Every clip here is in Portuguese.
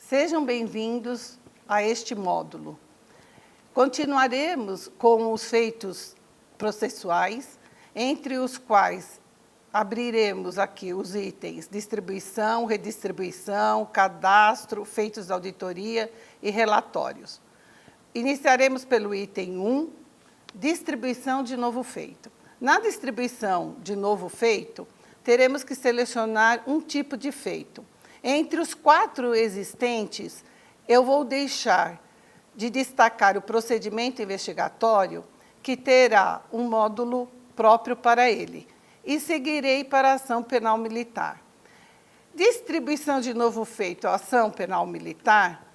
Sejam bem-vindos a este módulo. Continuaremos com os feitos processuais, entre os quais abriremos aqui os itens distribuição, redistribuição, cadastro, feitos de auditoria e relatórios. Iniciaremos pelo item 1, distribuição de novo feito. Na distribuição de novo feito, teremos que selecionar um tipo de feito. Entre os 4 existentes, eu vou deixar de destacar o procedimento investigatório, que terá um módulo próprio para ele, e seguirei para a ação penal militar. Distribuição de novo feito à ação penal militar,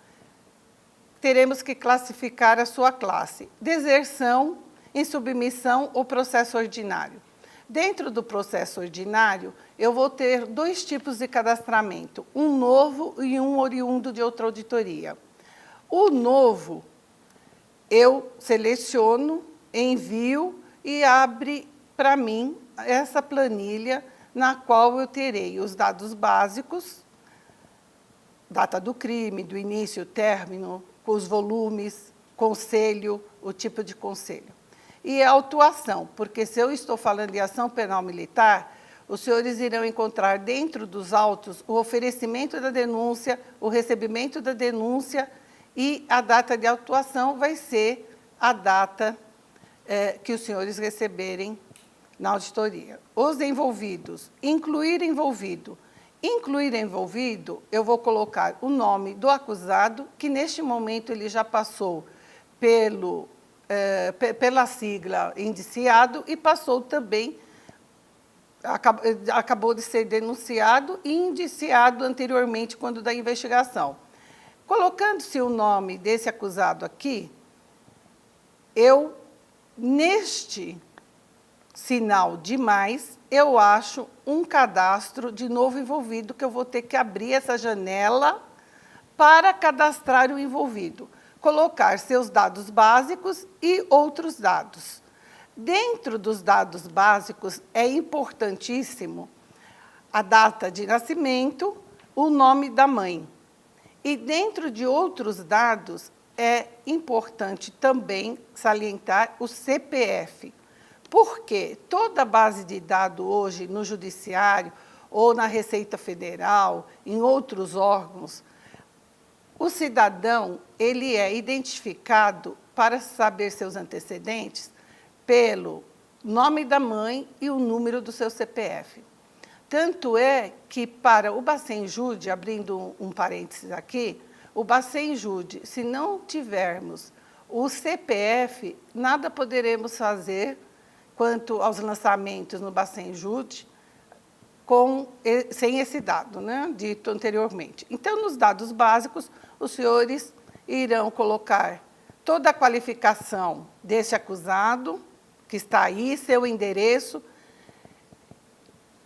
teremos que classificar a sua classe: deserção, insubmissão ou processo ordinário. Dentro do processo ordinário, eu vou ter 2 tipos de cadastramento, um novo e um oriundo de outra auditoria. O novo, eu seleciono, envio e abre para mim essa planilha na qual eu terei os dados básicos, data do crime, do início, término, os volumes, conselho, o tipo de conselho. E a autuação, porque se eu estou falando de ação penal militar, os senhores irão encontrar dentro dos autos o oferecimento da denúncia, o recebimento da denúncia e a data de autuação vai ser a data que os senhores receberem na auditoria. Os envolvidos, incluir envolvido. Incluir envolvido, eu vou colocar o nome do acusado, que neste momento ele já passou pela sigla indiciado e passou também, acabou de ser denunciado e indiciado anteriormente quando da investigação. Colocando-se o nome desse acusado aqui, eu, neste sinal de mais, eu acho um cadastro de novo envolvido, que eu vou ter que abrir essa janela para cadastrar o envolvido. Colocar seus dados básicos e outros dados. Dentro dos dados básicos, é importantíssimo a data de nascimento, o nome da mãe. E dentro de outros dados, é importante também salientar o CPF. Porque toda base de dados hoje no Judiciário ou na Receita Federal, em outros órgãos, o cidadão ele é identificado para saber seus antecedentes pelo nome da mãe e o número do seu CPF. Tanto é que para o Bacen-Jude, abrindo um parênteses aqui, o Bacen-Jude, se não tivermos o CPF, nada poderemos fazer quanto aos lançamentos no Bacen-Jude, sem esse dado, né, dito anteriormente. Então, nos dados básicos, os senhores irão colocar toda a qualificação desse acusado, que está aí, seu endereço,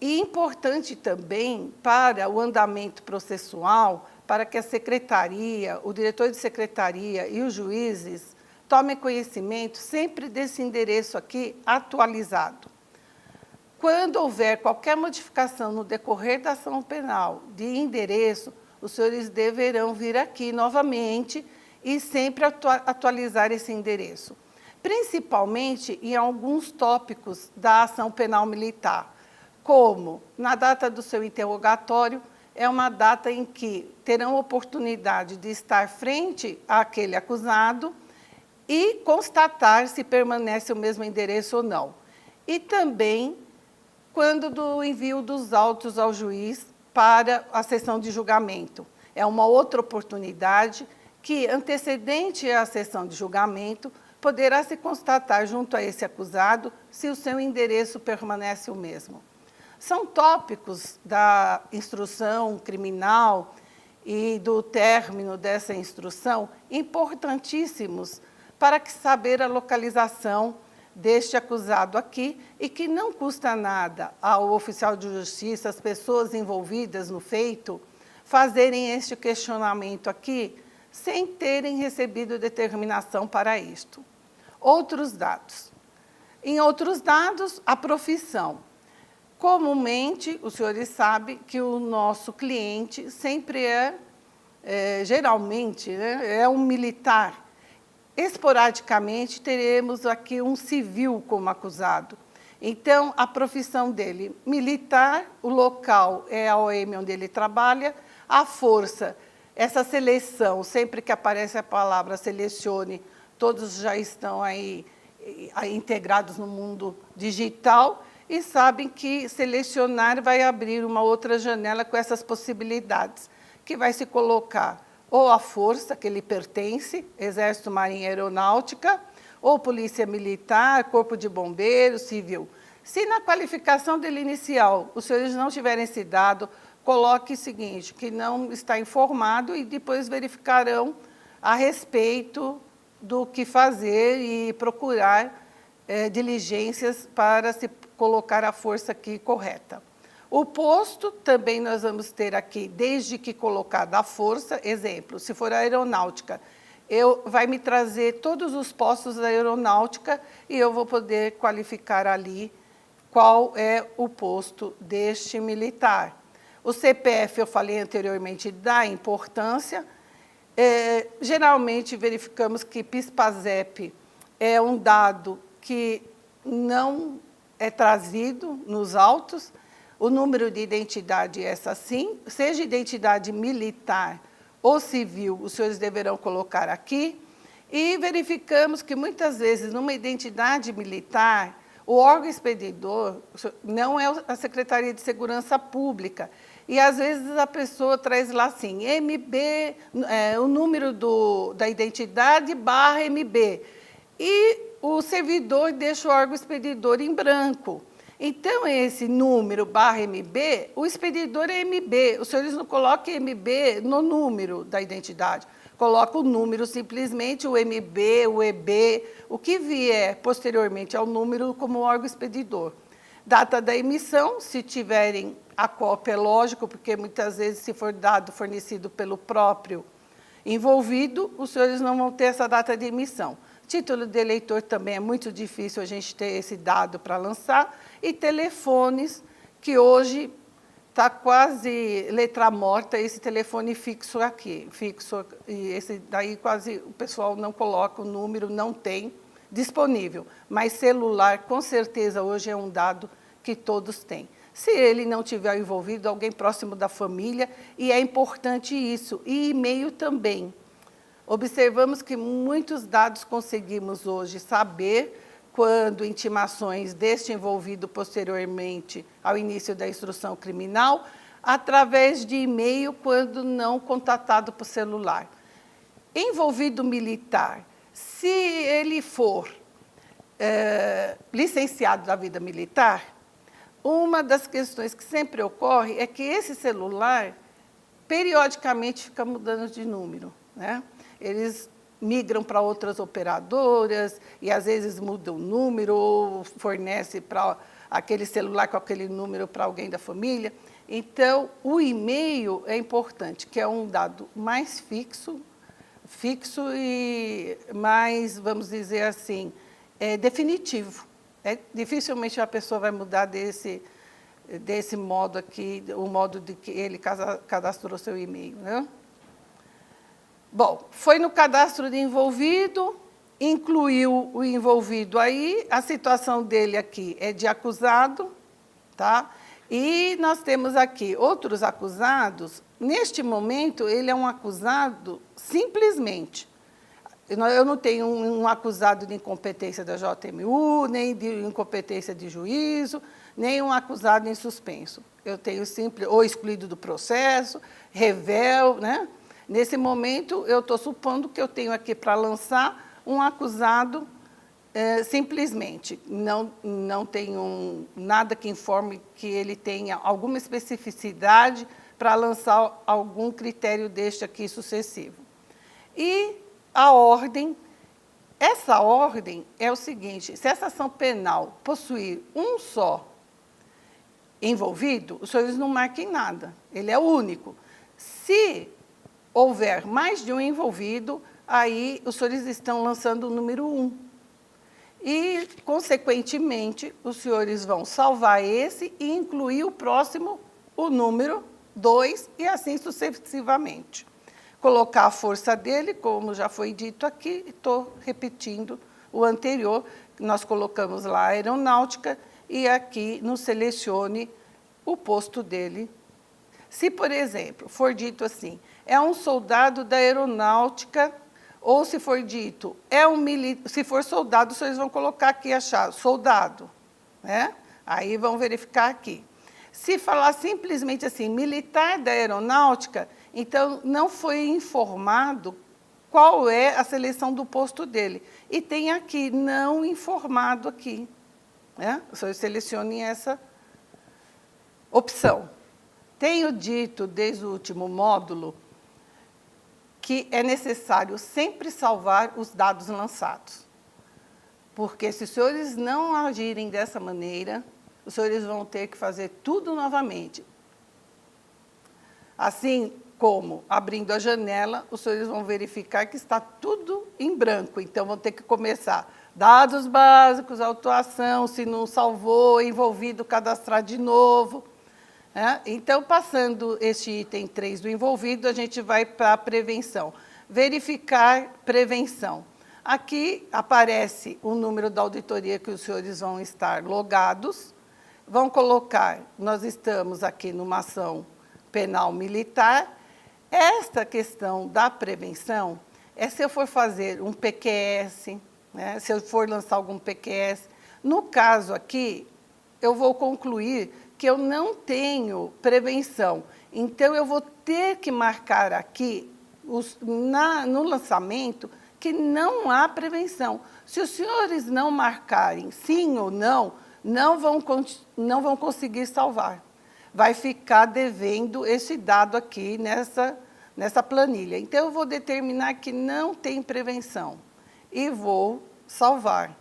e importante também para o andamento processual, para que a secretaria, o diretor de secretaria e os juízes tomem conhecimento sempre desse endereço aqui atualizado. Quando houver qualquer modificação no decorrer da ação penal de endereço, os senhores deverão vir aqui novamente e sempre atualizar esse endereço, principalmente em alguns tópicos da ação penal militar, como na data do seu interrogatório, é uma data em que terão oportunidade de estar frente àquele acusado e constatar se permanece o mesmo endereço ou não. E também quando do envio dos autos ao juiz para a sessão de julgamento. É uma outra oportunidade que, antecedente à sessão de julgamento, poderá se constatar junto a esse acusado se o seu endereço permanece o mesmo. São tópicos da instrução criminal e do término dessa instrução importantíssimos para saber a localização deste acusado aqui e que não custa nada ao oficial de justiça, as pessoas envolvidas no feito, fazerem este questionamento aqui sem terem recebido determinação para isto. Outros dados. Em outros dados, a profissão. Comumente, os senhores sabem que o nosso cliente sempre é geralmente, né, é um militar. Esporadicamente, teremos aqui um civil como acusado. Então, a profissão dele, militar, o local é a OM onde ele trabalha, a força, essa seleção, sempre que aparece a palavra selecione, todos já estão aí integrados no mundo digital e sabem que selecionar vai abrir uma outra janela com essas possibilidades, que vai se colocar ou a força que ele pertence, Exército, Marinha, Aeronáutica, ou Polícia Militar, Corpo de Bombeiros, Civil. Se na qualificação dele inicial os senhores não tiverem esse dado, coloque o seguinte, que não está informado e depois verificarão a respeito do que fazer e procurar diligências para se colocar a força aqui correta. O posto também nós vamos ter aqui, desde que colocada a força, exemplo, se for a aeronáutica, vai me trazer todos os postos da aeronáutica e eu vou poder qualificar ali qual é o posto deste militar. O CPF, eu falei anteriormente, dá importância. Geralmente, verificamos que PIS/PASEP é um dado que não é trazido nos autos. O número de identidade é essa sim, seja identidade militar ou civil, os senhores deverão colocar aqui. E verificamos que, muitas vezes, numa identidade militar, o órgão expedidor não é a Secretaria de Segurança Pública. E, às vezes, a pessoa traz lá assim, MB, o número da identidade / MB. E o servidor deixa o órgão expedidor em branco. Então, esse número / MB, o expedidor é MB. Os senhores não colocam MB no número da identidade. Coloca o número simplesmente, o MB, o EB, o que vier posteriormente ao número como órgão expedidor. Data da emissão, se tiverem a cópia, é lógico, porque muitas vezes, se for dado fornecido pelo próprio envolvido, os senhores não vão ter essa data de emissão. Título de eleitor também é muito difícil a gente ter esse dado para lançar. E telefones, que hoje está quase letra morta, esse telefone fixo aqui. E esse daí quase o pessoal não coloca o número, não tem disponível. Mas celular, com certeza, hoje é um dado que todos têm. Se ele não tiver envolvido, alguém próximo da família, e é importante isso. E e-mail também. Observamos que muitos dados conseguimos hoje saber quando intimações deste envolvido posteriormente ao início da instrução criminal, através de e-mail, quando não contatado por celular. Envolvido militar, se ele for licenciado da vida militar, uma das questões que sempre ocorre é que esse celular, periodicamente, fica mudando de número, né? Eles migram para outras operadoras e, às vezes, mudam o número ou fornece para aquele celular com aquele número para alguém da família. Então, o e-mail é importante, que é um dado mais fixo e mais, vamos dizer assim, definitivo. Dificilmente a pessoa vai mudar desse modo aqui, o modo de que ele cadastrou seu e-mail, né? Bom, foi no cadastro de envolvido, incluiu o envolvido aí, a situação dele aqui é de acusado, tá? E nós temos aqui outros acusados. Neste momento, ele é um acusado simplesmente. Eu não tenho um acusado de incompetência da JMU, nem de incompetência de juízo, nem um acusado em suspenso. Eu tenho simples, ou excluído do processo, revel, né? Nesse momento, eu estou supondo que eu tenho aqui para lançar um acusado simplesmente. Não tenho nada que informe que ele tenha alguma especificidade para lançar algum critério deste aqui sucessivo. E a ordem, essa ordem é o seguinte, se essa ação penal possuir um só envolvido, os senhores não marquem nada, ele é único. Se houver mais de um envolvido, aí os senhores estão lançando o número 1. E, consequentemente, os senhores vão salvar esse e incluir o próximo, o número 2, e assim sucessivamente. colocar a força dele, como já foi dito aqui, estou repetindo o anterior, nós colocamos lá a aeronáutica e aqui nos selecione o posto dele. Se, por exemplo, for dito assim, é um soldado da aeronáutica, ou se for dito, se for soldado, vocês vão colocar aqui, achar soldado, né? Aí vão verificar aqui. Se falar simplesmente assim, militar da aeronáutica, então não foi informado qual é a seleção do posto dele. E tem aqui, não informado aqui, né? Vocês selecionem essa opção. Tenho dito, desde o último módulo, que é necessário sempre salvar os dados lançados. Porque se os senhores não agirem dessa maneira, os senhores vão ter que fazer tudo novamente. Assim como, abrindo a janela, os senhores vão verificar que está tudo em branco. Então, vão ter que começar dados básicos, autuação, se não salvou, envolvido, cadastrar de novo. Então, passando este item 3 do envolvido, a gente vai para a prevenção. Verificar prevenção. Aqui aparece o número da auditoria que os senhores vão estar logados. Vão colocar, nós estamos aqui numa ação penal militar. Esta questão da prevenção é se eu for fazer um PQS, né, se eu for lançar algum PQS. No caso aqui, eu vou concluir que eu não tenho prevenção. Então, eu vou ter que marcar aqui, no lançamento, que não há prevenção. Se os senhores não marcarem sim ou não, não vão conseguir salvar. Vai ficar devendo esse dado aqui nessa planilha. Então, eu vou determinar que não tem prevenção e vou salvar.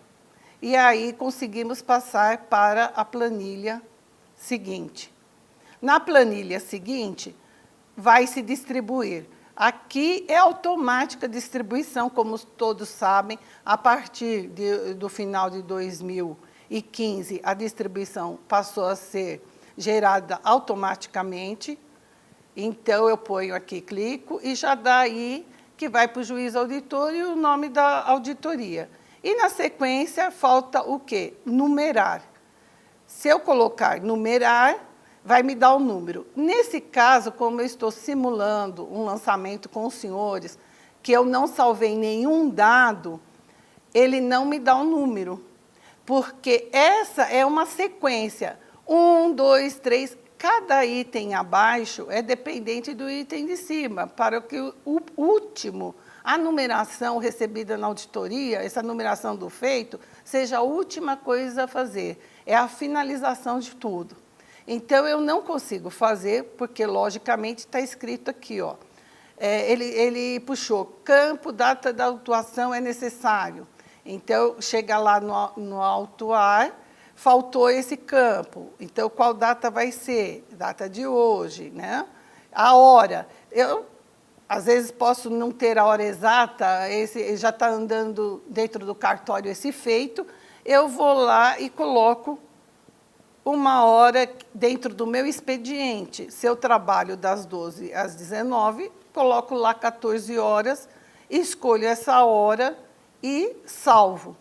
E aí, conseguimos passar para a planilha seguinte. Na planilha seguinte, vai se distribuir. Aqui é automática a distribuição, como todos sabem, a partir do final de 2015, a distribuição passou a ser gerada automaticamente. Então, eu ponho aqui, clico, e já dá aí que vai para o juiz auditor e o nome da auditoria. E, na sequência, falta o quê? Numerar. Se eu colocar numerar, vai me dar o número. Nesse caso, como eu estou simulando um lançamento com os senhores, que eu não salvei nenhum dado, ele não me dá o número. Porque essa é uma sequência. 1, 2, 3, cada item abaixo é dependente do item de cima, para que o último, a numeração recebida na auditoria, essa numeração do feito, seja a última coisa a fazer. É a finalização de tudo. Então, eu não consigo fazer, porque, logicamente, está escrito aqui, ó. Ele puxou, campo, data da autuação é necessário. Então, chega lá no autuar, faltou esse campo. Então, qual data vai ser? Data de hoje, né? A hora. Eu, às vezes, posso não ter a hora exata, já está andando dentro do cartório esse feito, eu vou lá e coloco uma hora dentro do meu expediente. Se eu trabalho das 12 às 19, coloco lá 14 horas, escolho essa hora e salvo.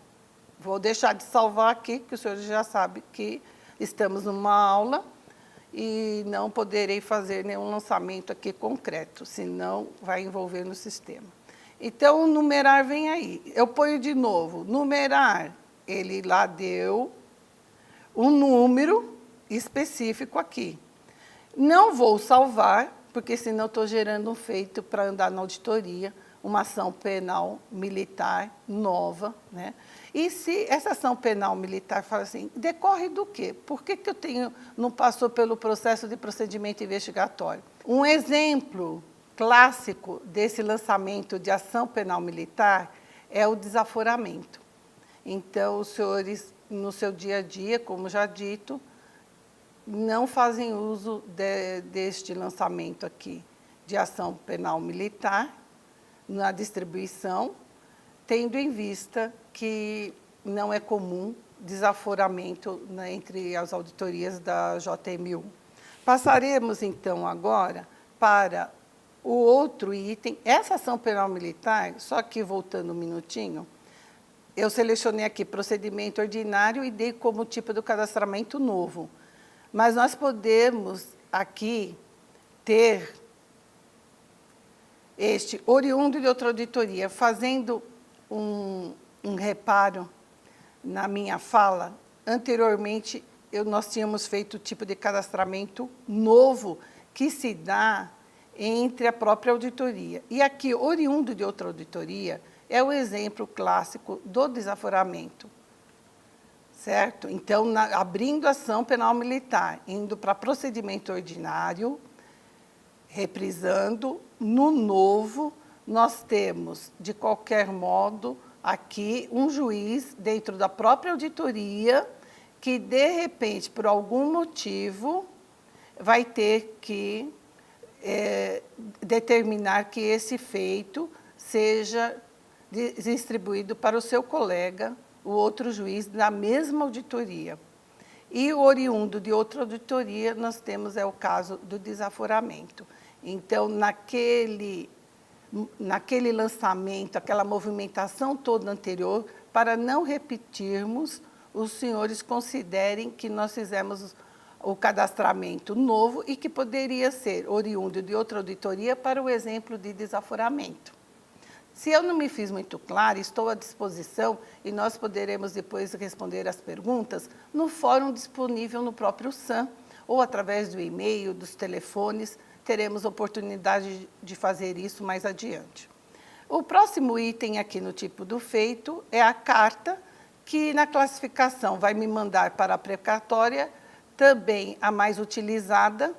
Vou deixar de salvar aqui, que os senhores já sabem que estamos numa aula e não poderei fazer nenhum lançamento aqui concreto, senão vai envolver no sistema. Então, o numerar vem aí. Eu ponho de novo, numerar. Ele lá deu um número específico aqui. Não vou salvar, porque senão estou gerando um feito para andar na auditoria, uma ação penal militar nova, né? E se essa ação penal militar fala assim, decorre do quê? Por que não passou pelo processo de procedimento investigatório? Um exemplo clássico desse lançamento de ação penal militar é o desaforamento. Então, os senhores, no seu dia a dia, como já dito, não fazem uso deste lançamento aqui de ação penal militar na distribuição, tendo em vista que não é comum desaforamento, né, entre as auditorias da JM1. Passaremos, então, agora para o outro item, essa ação penal militar, só que voltando um minutinho, eu selecionei aqui procedimento ordinário e dei como tipo do cadastramento novo. Mas nós podemos aqui ter este oriundo de outra auditoria. Fazendo um reparo na minha fala, anteriormente nós tínhamos feito o tipo de cadastramento novo que se dá entre a própria auditoria. E aqui, oriundo de outra auditoria, é o exemplo clássico do desaforamento, certo? Então, abrindo ação penal militar, indo para procedimento ordinário, reprisando, no novo, nós temos, de qualquer modo, aqui um juiz dentro da própria auditoria que, de repente, por algum motivo, vai ter que determinar que esse feito seja distribuído para o seu colega, o outro juiz da mesma auditoria. E o oriundo de outra auditoria, nós temos o caso do desaforamento. Então, naquele lançamento, aquela movimentação toda anterior, para não repetirmos, os senhores considerem que nós fizemos o cadastramento novo e que poderia ser oriundo de outra auditoria para o exemplo de desaforamento. Se eu não me fiz muito claro, estou à disposição e nós poderemos depois responder as perguntas no fórum disponível no próprio SAM ou através do e-mail, dos telefones, teremos oportunidade de fazer isso mais adiante. O próximo item aqui no tipo do feito é a carta, que na classificação vai me mandar para a precatória, também a mais utilizada,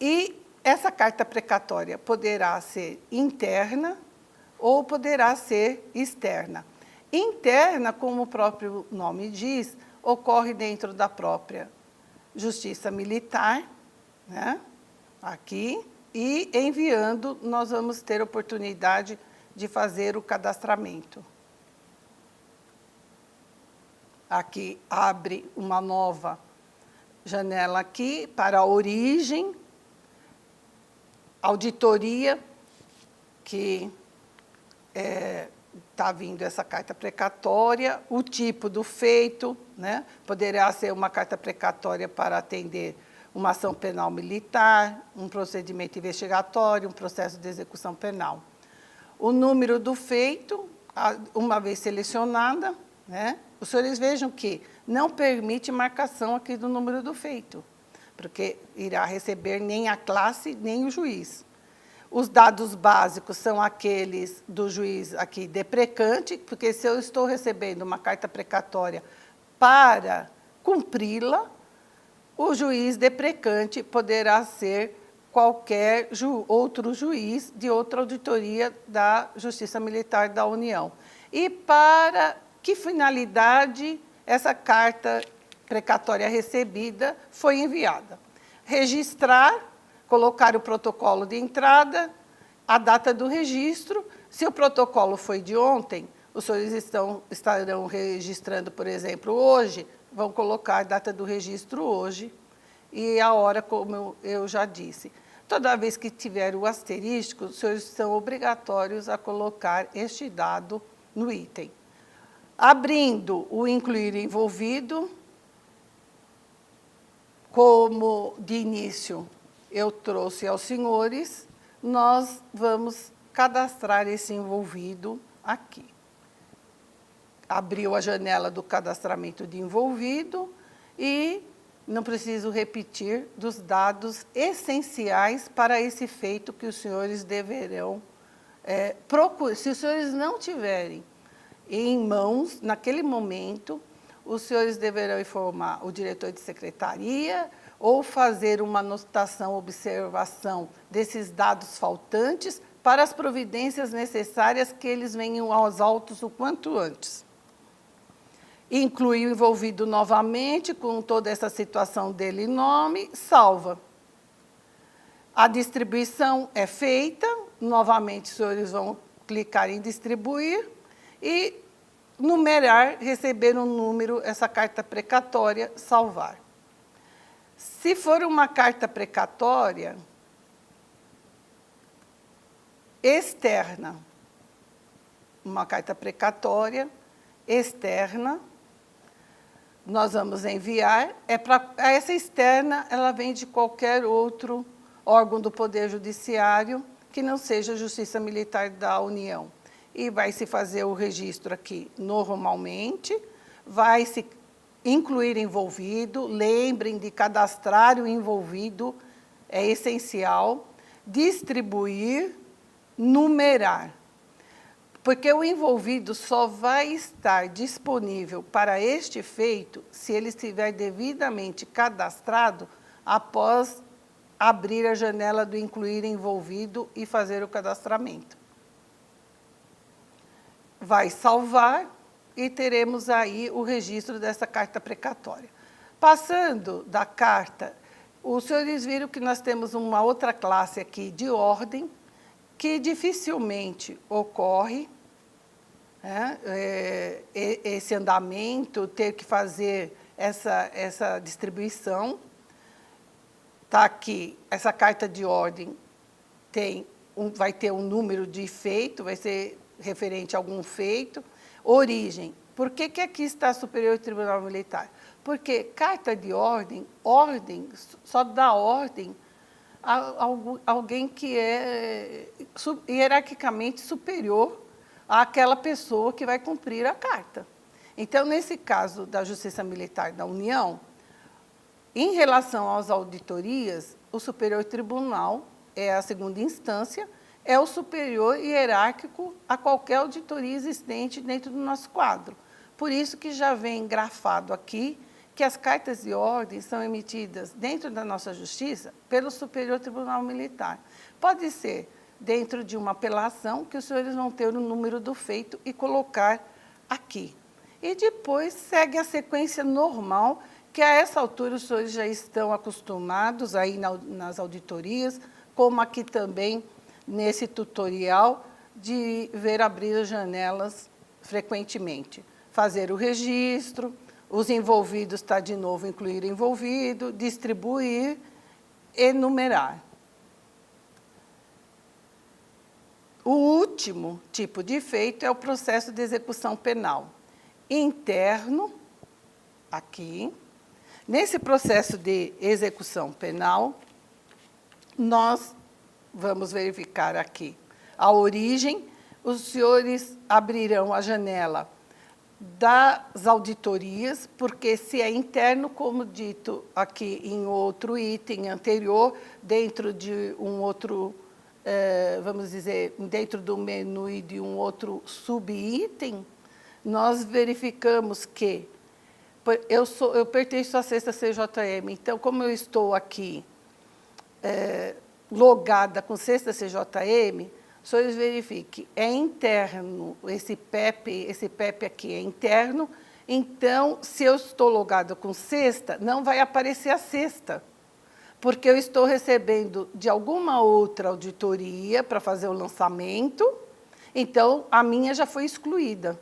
e essa carta precatória poderá ser interna ou poderá ser externa. Interna, como o próprio nome diz, ocorre dentro da própria Justiça Militar, né? Aqui, e enviando, nós vamos ter oportunidade de fazer o cadastramento. Aqui abre uma nova janela aqui para a origem, auditoria, que está vindo essa carta precatória, o tipo do feito, né? Poderá ser uma carta precatória para atender uma ação penal militar, um procedimento investigatório, um processo de execução penal. O número do feito, uma vez selecionada, né? Os senhores vejam que não permite marcação aqui do número do feito, porque irá receber nem a classe, nem o juiz. Os dados básicos são aqueles do juiz aqui deprecante, porque se eu estou recebendo uma carta precatória para cumpri-la, o juiz deprecante poderá ser qualquer outro juiz de outra auditoria da Justiça Militar da União. E para que finalidade essa carta precatória recebida foi enviada? Registrar, colocar o protocolo de entrada, a data do registro. Se o protocolo foi de ontem, os senhores estarão registrando, por exemplo, hoje, vão colocar a data do registro hoje e a hora, como eu já disse. Toda vez que tiver o asterisco, os senhores são obrigatórios a colocar este dado no item. Abrindo o incluir envolvido, como de início eu trouxe aos senhores, nós vamos cadastrar esse envolvido aqui. Abriu a janela do cadastramento de envolvido e não preciso repetir dos dados essenciais para esse feito que os senhores deverão procurar. Se os senhores não tiverem em mãos, naquele momento, os senhores deverão informar o diretor de secretaria ou fazer uma anotação, observação desses dados faltantes para as providências necessárias que eles venham aos autos o quanto antes. Incluir o envolvido novamente com toda essa situação dele e nome, salva. A distribuição é feita, novamente os senhores vão clicar em distribuir e numerar, receber um número, essa carta precatória, salvar. Se for uma carta precatória, externa, uma carta precatória externa, nós vamos enviar, essa externa, ela vem de qualquer outro órgão do Poder Judiciário que não seja a Justiça Militar da União. E vai se fazer o registro aqui normalmente, vai se incluir envolvido, lembrem de cadastrar o envolvido, é essencial, distribuir, numerar. Porque o envolvido só vai estar disponível para este feito se ele estiver devidamente cadastrado após abrir a janela do incluir envolvido e fazer o cadastramento. Vai salvar e teremos aí o registro dessa carta precatória. Passando da carta, os senhores viram que nós temos uma outra classe aqui de ordem que dificilmente ocorre, esse andamento, ter que fazer essa distribuição. Está aqui, essa carta de ordem vai ter um número de feito, vai ser referente a algum feito. Origem. Por que aqui está Superior Tribunal Militar? Porque carta de ordem só dá ordem a alguém que é hierarquicamente superior àquela pessoa que vai cumprir a carta. Então, nesse caso da Justiça Militar da União, em relação às auditorias, o Superior Tribunal é a segunda instância, é o superior hierárquico a qualquer auditoria existente dentro do nosso quadro. Por isso que já vem grafado aqui que as cartas de ordem são emitidas dentro da nossa justiça pelo Superior Tribunal Militar. Pode ser dentro de uma apelação, que os senhores vão ter o número do feito e colocar aqui. E depois segue a sequência normal, que a essa altura os senhores já estão acostumados aí nas auditorias, como aqui também nesse tutorial, de ver abrir as janelas frequentemente. Fazer o registro, os envolvidos está de novo incluir envolvido, distribuir, enumerar. O último tipo de feito é o processo de execução penal. Interno, aqui. Nesse processo de execução penal, nós vamos verificar aqui a origem. Os senhores abrirão a janela das auditorias, porque se é interno, como dito aqui em outro item anterior, dentro de um outro, vamos dizer, dentro do menu e de um outro subitem, nós verificamos que eu pertenço à 6ª CJM, então, como eu estou aqui logada com 6ª CJM, os senhores verifiquem, é interno, esse PEP aqui é interno, então, se eu estou logada com 6ª, não vai aparecer a 6ª, porque eu estou recebendo de alguma outra auditoria para fazer o lançamento, então, a minha já foi excluída.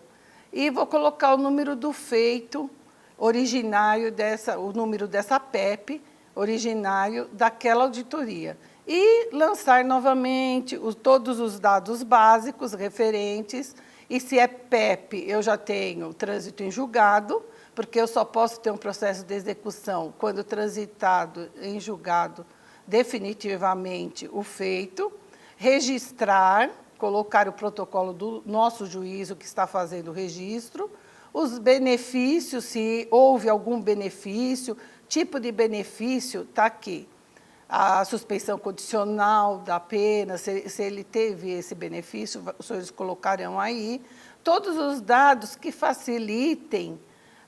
E vou colocar o número do feito originário o número dessa PEP, originário daquela auditoria. E lançar novamente todos os dados básicos referentes, e se é PEP, eu já tenho trânsito em julgado, porque eu só posso ter um processo de execução quando transitado em julgado definitivamente o feito, registrar, colocar o protocolo do nosso juízo que está fazendo o registro, os benefícios, se houve algum benefício, tipo de benefício, está aqui. A suspensão condicional da pena, se ele teve esse benefício, os senhores colocarão aí. Todos os dados que facilitem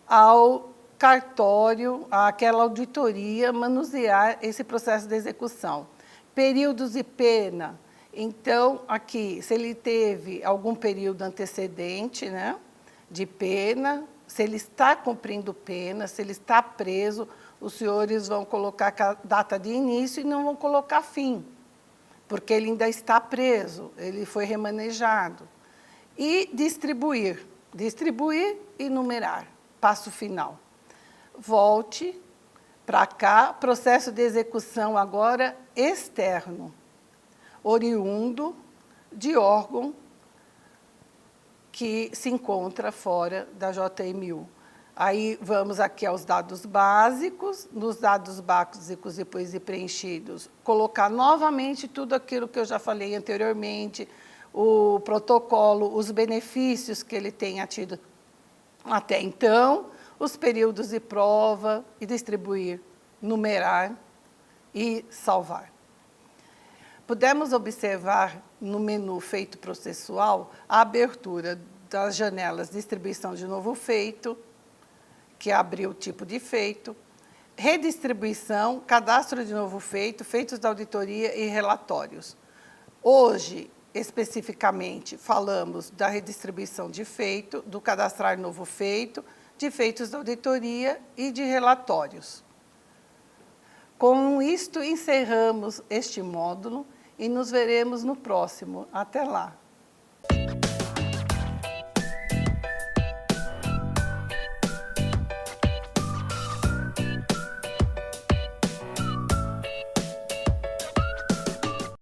ao cartório, àquela auditoria, manusear esse processo de execução. Períodos de pena. Então, aqui, se ele teve algum período antecedente, né, de pena, se ele está cumprindo pena, se ele está preso, os senhores vão colocar a data de início e não vão colocar fim, porque ele ainda está preso, ele foi remanejado. E distribuir e numerar, passo final. Volte para cá, processo de execução agora externo, oriundo de órgão que se encontra fora da JMU. Aí vamos aqui aos dados básicos, nos dados básicos depois de preenchidos, colocar novamente tudo aquilo que eu já falei anteriormente, o protocolo, os benefícios que ele tenha tido até então, os períodos de prova e distribuir, numerar e salvar. Pudemos observar no menu feito processual a abertura das janelas distribuição de novo feito, que abriu o tipo de feito, redistribuição, cadastro de novo feito, feitos da auditoria e relatórios. Hoje, especificamente, falamos da redistribuição de feito, do cadastrar novo feito, de feitos da auditoria e de relatórios. Com isto, encerramos este módulo e nos veremos no próximo. Até lá!